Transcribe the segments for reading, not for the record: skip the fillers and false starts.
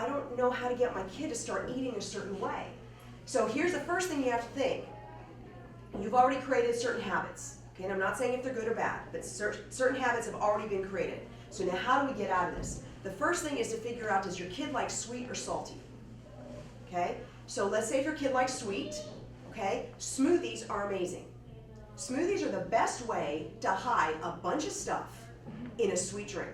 I don't know how to get my kid to start eating a certain way. So here's the first thing you have to think. You've already created certain habits. Okay, and I'm not saying if they're good or bad, but certain habits have already been created. So now how do we get out of this? The first thing is to figure out, does your kid like sweet or salty? Okay, so let's say if your kid likes sweet, okay, smoothies are amazing. Smoothies are the best way to hide a bunch of stuff in a sweet drink.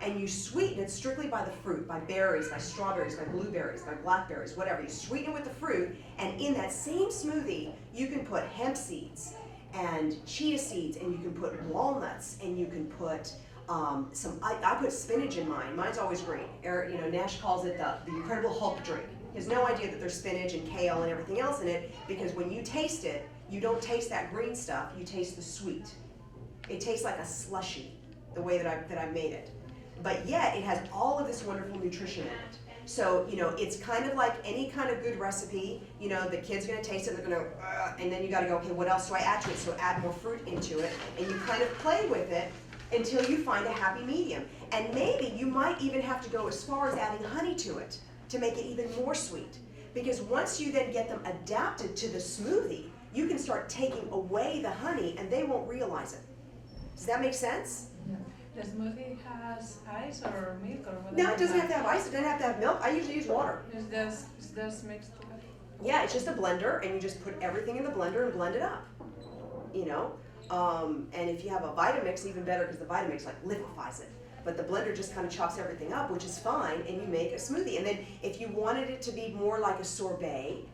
And you sweeten it strictly by the fruit, by berries, by strawberries, by blueberries, by blackberries, whatever. You sweeten it with the fruit, and in that same smoothie, you can put hemp seeds and chia seeds, and you can put walnuts, and you can put I put spinach in mine. Mine's always green. Nash calls it the Incredible Hulk drink. He has no idea that there's spinach and kale and everything else in it, because when you taste it, you don't taste that green stuff, you taste the sweet. It tastes like a slushy, the way that I made it. But yet, it has all of this wonderful nutrition in it. So, it's kind of like any kind of good recipe. The kid's going to taste it, they're going to, and then you got to go, okay, what else do I add to it? So add more fruit into it, and you kind of play with it until you find a happy medium. And maybe you might even have to go as far as adding honey to it to make it even more sweet. Because once you then get them adapted to the smoothie, you can start taking away the honey, and they won't realize it. Does that make sense? Yeah. The smoothie has ice or milk or whatever? No, it doesn't have to have ice. It doesn't have to have milk. I usually use water. It's just mixed together? Yeah, it's just a blender, and you just put everything in the blender and blend it up. And if you have a Vitamix, even better, because the Vitamix like liquefies it. But the blender just kind of chops everything up, which is fine, and you make a smoothie. And then if you wanted it to be more like a sorbet,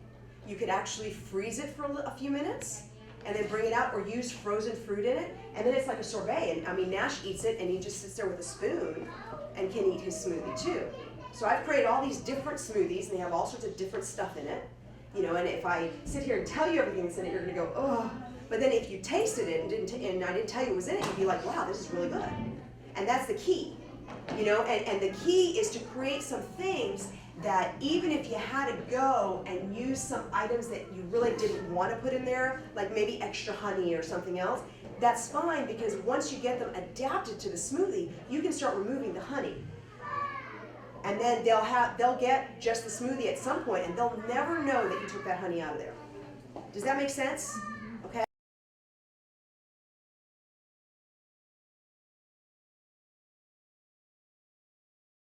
you could actually freeze it for a few minutes and then bring it out, or use frozen fruit in it, and then it's like a sorbet. And Nash eats it, and he just sits there with a spoon and can eat his smoothie too. So I've created all these different smoothies, and they have all sorts of different stuff in it. And if I sit here and tell you everything that's in it, you're gonna go, oh. But then if you tasted it and I didn't tell you what was in it, you'd be like, wow, this is really good. And that's the key, and the key is to create some things that even if you had to go and use some items that you really didn't want to put in there, like maybe extra honey or something else, that's fine, because once you get them adapted to the smoothie, you can start removing the honey. And then they'll get just the smoothie at some point, and they'll never know that you took that honey out of there. Does that make sense?